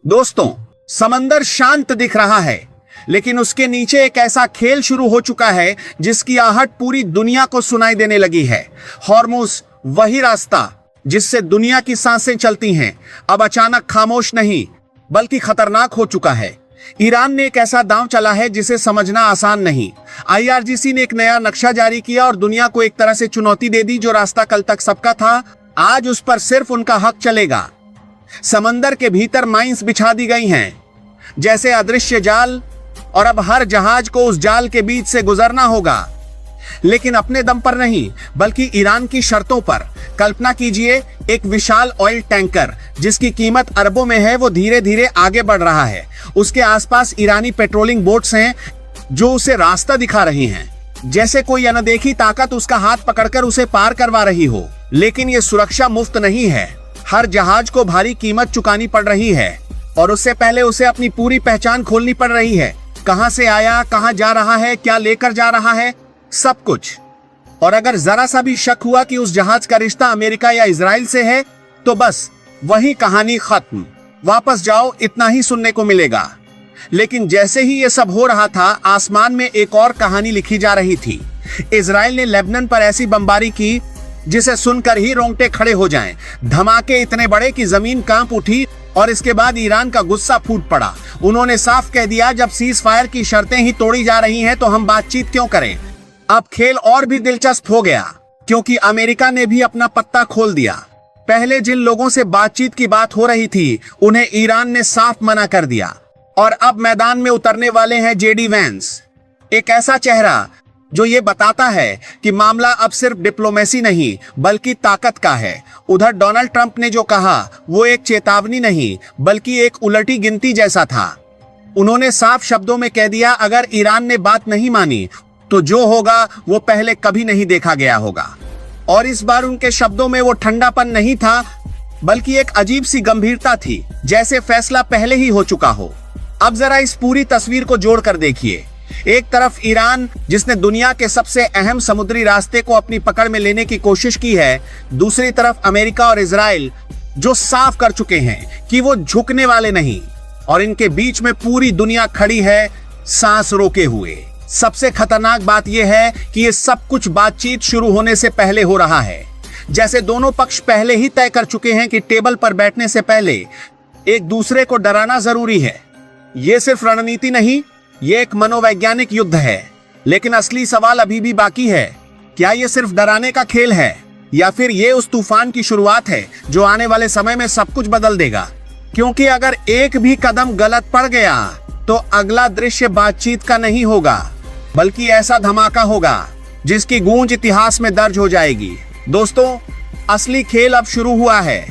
दोस्तों, समंदर शांत दिख रहा है, लेकिन उसके नीचे एक ऐसा खेल शुरू हो चुका है जिसकी आहट पूरी दुनिया को सुनाई देने लगी है। हॉर्मुज, वही रास्ता जिससे दुनिया की सांसें चलती हैं, अब अचानक खामोश नहीं बल्कि खतरनाक हो चुका है। ईरान ने एक ऐसा दांव चला है जिसे समझना आसान नहीं। IRGC ने एक नया नक्शा जारी किया और दुनिया को एक तरह से चुनौती दे दी। जो रास्ता कल तक सबका था, आज उस पर सिर्फ उनका हक चलेगा। समंदर के भीतर माइंस बिछा दी गई हैं, जैसे अदृश्य जाल, और अब हर जहाज को उस जाल के बीच से गुजरना होगा, लेकिन अपने दम पर नहीं बल्कि ईरान की शर्तों पर। कल्पना कीजिए, एक विशाल ऑयल टैंकर जिसकी कीमत अरबों में है, वो धीरे धीरे आगे बढ़ रहा है। उसके आसपास ईरानी पेट्रोलिंग बोट्स हैं जो उसे रास्ता दिखा रही हैं, जैसे कोई अनदेखी ताकत उसका हाथ पकड़कर उसे पार करवा रही हो। लेकिन ये सुरक्षा मुफ्त नहीं है। हर जहाज को भारी कीमत चुकानी पड़ रही है और उससे पहले उसे अपनी पूरी पहचान खोलनी पड़ रही है। कहां से आया, कहां जा रहा है, क्या लेकर जा रहा है, सब कुछ। और अगर जरा सा भी शक हुआ कि उस जहाज का रिश्ता अमेरिका या इजराइल से है, तो बस वही कहानी खत्म। वापस जाओ, इतना ही सुनने को मिलेगा। लेकिन जैसे ही ये सब हो रहा था, आसमान में एक और कहानी लिखी जा रही थी। इजराइल ने लेबनान पर ऐसी बमबारी की जिसे सुनकर ही रोंगटे खड़े हो जाएं। धमाके इतने बड़े कि जमीन कांप उठी और इसके बाद ईरान का गुस्सा फूट पड़ा। उन्होंने साफ कह दिया, जब सीज फायर की शर्तें ही तोड़ी जा रही हैं तो हम बातचीत क्यों करें। अब खेल और भी दिलचस्प हो गया, क्योंकि अमेरिका ने भी अपना पत्ता खोल दिया। पहले जिन लोगों से बातचीत की बात हो रही थी, उन्हें ईरान ने साफ मना कर दिया। और अब मैदान में उतरने वाले हैं JD वैंस, एक ऐसा चेहरा जो ये बताता है कि मामला अब सिर्फ डिप्लोमेसी नहीं बल्कि ताकत का है। उधर डोनाल्ड ट्रंप ने जो कहा, वो एक चेतावनी नहीं बल्कि एक उलटी गिनती जैसा था। उन्होंने साफ शब्दों में कह दिया, अगर ईरान ने बात नहीं मानी तो जो होगा वो पहले कभी नहीं देखा गया होगा। और इस बार उनके शब्दों में वो ठंडापन नहीं था बल्कि एक अजीब सी गंभीरता थी, जैसे फैसला पहले ही हो चुका हो। अब जरा इस पूरी तस्वीर को जोड़कर देखिए। एक तरफ ईरान, जिसने दुनिया के सबसे अहम समुद्री रास्ते को अपनी पकड़ में लेने की कोशिश की है, दूसरी तरफ अमेरिका और इजराइल, जो साफ कर चुके हैं कि वो झुकने वाले नहीं। और इनके बीच में पूरी दुनिया खड़ी है, सांस रोके हुए। सबसे खतरनाक बात यह है कि ये सब कुछ बातचीत शुरू होने से पहले हो रहा है, जैसे दोनों पक्ष पहले ही तय कर चुके हैं कि टेबल पर बैठने से पहले एक दूसरे को डराना जरूरी है। ये सिर्फ रणनीति नहीं, ये एक मनोवैज्ञानिक युद्ध है। लेकिन असली सवाल अभी भी बाकी है, क्या ये सिर्फ डराने का खेल है या फिर ये उस तूफान की शुरुआत है जो आने वाले समय में सब कुछ बदल देगा। क्योंकि अगर एक भी कदम गलत पड़ गया तो अगला दृश्य बातचीत का नहीं होगा बल्कि ऐसा धमाका होगा जिसकी गूंज इतिहास में दर्ज हो जाएगी। दोस्तों, असली खेल अब शुरू हुआ है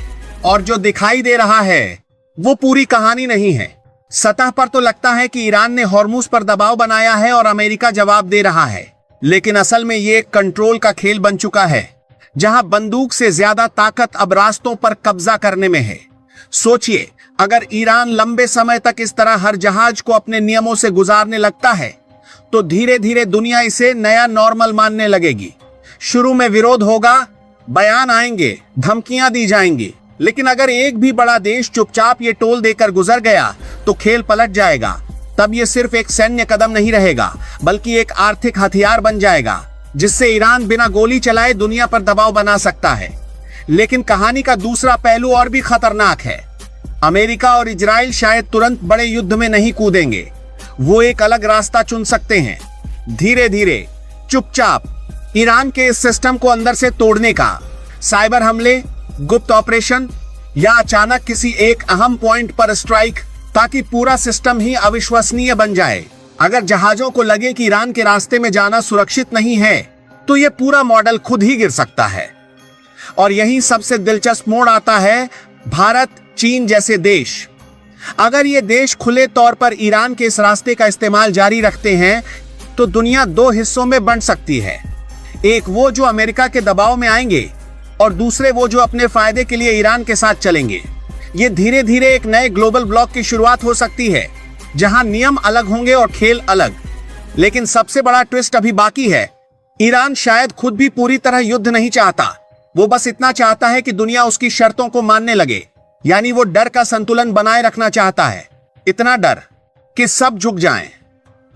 और जो दिखाई दे रहा है वो पूरी कहानी नहीं है। सतह पर तो लगता है कि ईरान ने हॉर्मुज पर दबाव बनाया है और अमेरिका जवाब दे रहा है, लेकिन असल में ये एक कंट्रोल का खेल बन चुका है, जहां बंदूक से ज्यादा ताकत अब रास्तों पर कब्जा करने में है। सोचिए, अगर ईरान लंबे समय तक इस तरह हर जहाज को अपने नियमों से गुजारने लगता है तो धीरे धीरे दुनिया इसे नया नॉर्मल मानने लगेगी। शुरू में विरोध होगा, बयान आएंगे, धमकियां दी जाएंगी, लेकिन अगर एक भी बड़ा देश चुपचाप ये टोल देकर गुजर गया तो खेल पलट जाएगा। तब ये सिर्फ एक सैन्य कदम नहीं रहेगा बल्कि एक आर्थिक हथियार बन जाएगा, जिससे ईरान बिना गोली चलाए दुनिया पर दबाव बना सकता है। लेकिन कहानी का दूसरा पहलू और भी खतरनाक है। अमेरिका और इजराइल शायद तुरंत बड़े युद्ध में नहीं कूदेंगे, वो एक अलग रास्ता चुन सकते हैं। धीरे धीरे, चुपचाप, ईरान के इस सिस्टम को अंदर से तोड़ने का। साइबर हमले, गुप्त ऑपरेशन या अचानक किसी एक अहम पॉइंट पर स्ट्राइक, ताकि पूरा सिस्टम ही अविश्वसनीय बन जाए। अगर जहाजों को लगे कि ईरान के रास्ते में जाना सुरक्षित नहीं है तो यह पूरा मॉडल खुद ही गिर सकता है। और यही सबसे दिलचस्प मोड़ आता है, भारत, चीन जैसे देश। अगर ये देश खुले तौर पर ईरान के इस रास्ते का इस्तेमाल जारी रखते हैं तो दुनिया दो हिस्सों में बंट सकती है। एक वो जो अमेरिका के दबाव में आएंगे और दूसरे वो जो अपने फायदे के लिए ईरान के साथ चलेंगे। ये धीरे धीरे एक नए ग्लोबल ब्लॉक की शुरुआत हो सकती है, जहां नियम अलग होंगे और खेल अलग। लेकिन सबसे बड़ा ट्विस्ट अभी बाकी है। ईरान शायद खुद भी पूरी तरह युद्ध नहीं चाहता, वो बस इतना चाहता है कि दुनिया उसकी शर्तों को मानने लगे। यानी वो डर का संतुलन बनाए रखना चाहता है, इतना डर कि सब झुक जाएं,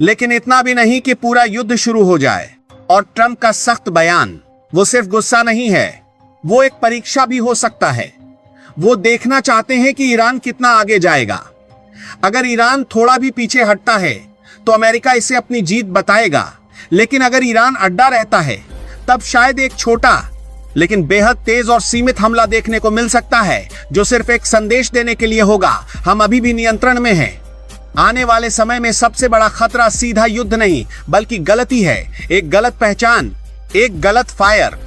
लेकिन इतना भी नहीं कि पूरा युद्ध शुरू हो जाए। और ट्रंप का सख्त बयान वो सिर्फ गुस्सा नहीं है, वो एक परीक्षा भी हो सकता है। वो देखना चाहते हैं कि ईरान कितना आगे जाएगा। अगर ईरान थोड़ा भी पीछे हटता है तो अमेरिका इसे अपनी जीत बताएगा, लेकिन अगर ईरान अड्डा रहता है तब शायद एक छोटा लेकिन बेहद तेज और सीमित हमला देखने को मिल सकता है, जो सिर्फ एक संदेश देने के लिए होगा, हम अभी भी नियंत्रण में हैं। आने वाले समय में सबसे बड़ा खतरा सीधा युद्ध नहीं बल्कि गलती है। एक गलत पहचान, एक गलत फायर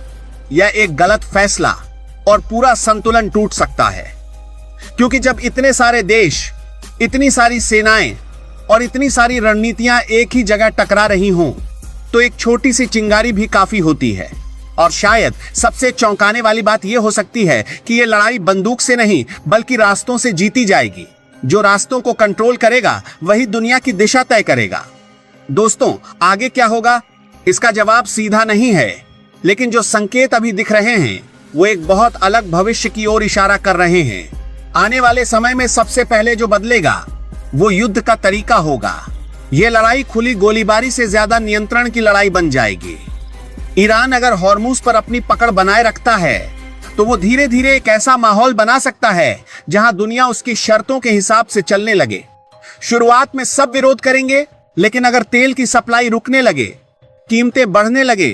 या एक गलत फैसला और पूरा संतुलन टूट सकता है। क्योंकि जब इतने सारे देश, इतनी सारी सेनाएं और इतनी सारी रणनीतियां एक ही जगह टकरा रही हों, तो एक छोटी सी चिंगारी भी काफी होती है। और शायद सबसे चौंकाने वाली बात यह हो सकती है कि यह लड़ाई बंदूक से नहीं बल्कि रास्तों से जीती जाएगी। जो रास्तों को कंट्रोल करेगा वही दुनिया की दिशा तय करेगा। दोस्तों, आगे क्या होगा इसका जवाब सीधा नहीं है, लेकिन जो संकेत अभी दिख रहे हैं वो एक बहुत अलग भविष्य की ओर इशारा कर रहे हैं। आने वाले समय में सबसे पहले जो बदलेगा वो युद्ध का तरीका होगा। यह लड़ाई खुली गोलीबारी से ज्यादा नियंत्रण की लड़ाई बन जाएगी। ईरान अगर हॉर्मुज पर अपनी पकड़ बनाए रखता है तो वो धीरे धीरे एक ऐसा माहौल बना सकता है जहां दुनिया उसकी शर्तों के हिसाब से चलने लगे। शुरुआत में सब विरोध करेंगे, लेकिन अगर तेल की सप्लाई रुकने लगे, कीमतें बढ़ने लगे,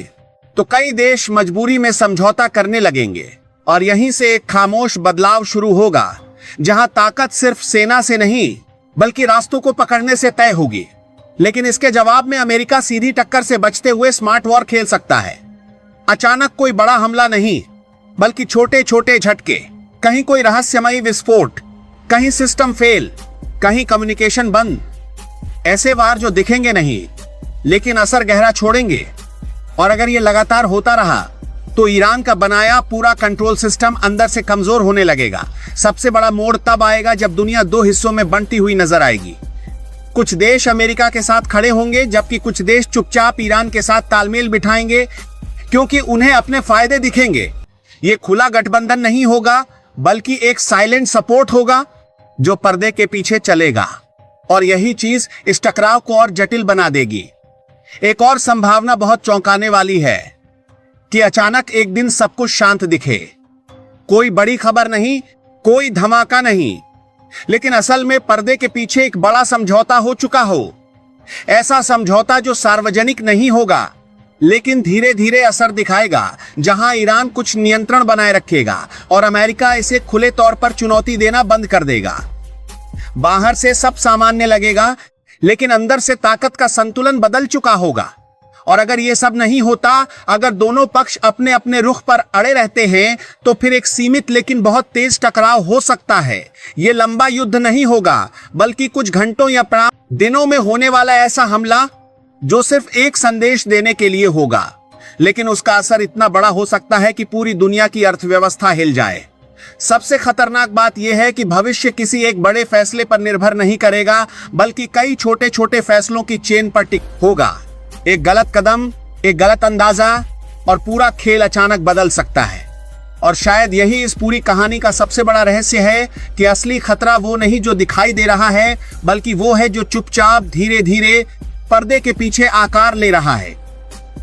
तो कई देश मजबूरी में समझौता करने लगेंगे। और यहीं से एक खामोश बदलाव शुरू होगा, जहां ताकत सिर्फ सेना से नहीं बल्कि रास्तों को पकड़ने से तय होगी। लेकिन इसके जवाब में अमेरिका सीधी टक्कर से बचते हुए स्मार्ट वॉर खेल सकता है। अचानक कोई बड़ा हमला नहीं, बल्कि छोटे छोटे झटके, कहीं कोई रहस्यमयी विस्फोट, कहीं सिस्टम फेल, कहीं कम्युनिकेशन बंद। ऐसे वार जो दिखेंगे नहीं लेकिन असर गहरा छोड़ेंगे। और अगर ये लगातार होता रहा तो ईरान का बनाया पूरा कंट्रोल सिस्टम अंदर से कमजोर होने लगेगा। सबसे बड़ा मोड़ तब आएगा जब दुनिया दो हिस्सों में बंटी हुई नजर आएगी। कुछ देश अमेरिका के साथ खड़े होंगे, जबकि कुछ देश चुपचाप ईरान के साथ तालमेल बिठाएंगे, क्योंकि उन्हें अपने फायदे दिखेंगे। ये खुला गठबंधन नहीं होगा बल्कि एक साइलेंट सपोर्ट होगा जो पर्दे के पीछे चलेगा। और यही चीज इस टकराव को और जटिल बना देगी। एक और संभावना बहुत चौंकाने वाली है कि अचानक एक दिन सब कुछ शांत दिखे। कोई बड़ी खबर नहीं, कोई धमाका नहीं, लेकिन असल में पर्दे के पीछे एक बड़ा समझौता हो चुका हो। ऐसा समझौता जो सार्वजनिक नहीं होगा लेकिन धीरे धीरे असर दिखाएगा, जहां ईरान कुछ नियंत्रण बनाए रखेगा और अमेरिका इसे खुले तौर पर चुनौती देना बंद कर देगा। बाहर से सब सामान्य लगेगा, लेकिन अंदर से ताकत का संतुलन बदल चुका होगा। और अगर ये सब नहीं होता, अगर दोनों पक्ष अपने अपने रुख पर अड़े रहते हैं, तो फिर एक सीमित लेकिन बहुत तेज टकराव हो सकता है। ये लंबा युद्ध नहीं होगा बल्कि कुछ घंटों या दिनों में होने वाला ऐसा हमला जो सिर्फ एक संदेश देने के लिए होगा, लेकिन उसका असर इतना बड़ा हो सकता है कि पूरी दुनिया की अर्थव्यवस्था हिल जाए। सबसे खतरनाक बात यह है कि भविष्य किसी एक बड़े फैसले पर निर्भर नहीं करेगा बल्कि कई छोटे छोटे फैसलों की चेन पर टिक होगा। एक गलत कदम, एक गलत अंदाजा और पूरा खेल अचानक बदल सकता है। और शायद यही इस पूरी कहानी का सबसे बड़ा रहस्य है कि असली खतरा वो नहीं जो दिखाई दे रहा है, बल्कि वो है जो चुपचाप धीरे धीरे पर्दे के पीछे आकार ले रहा है।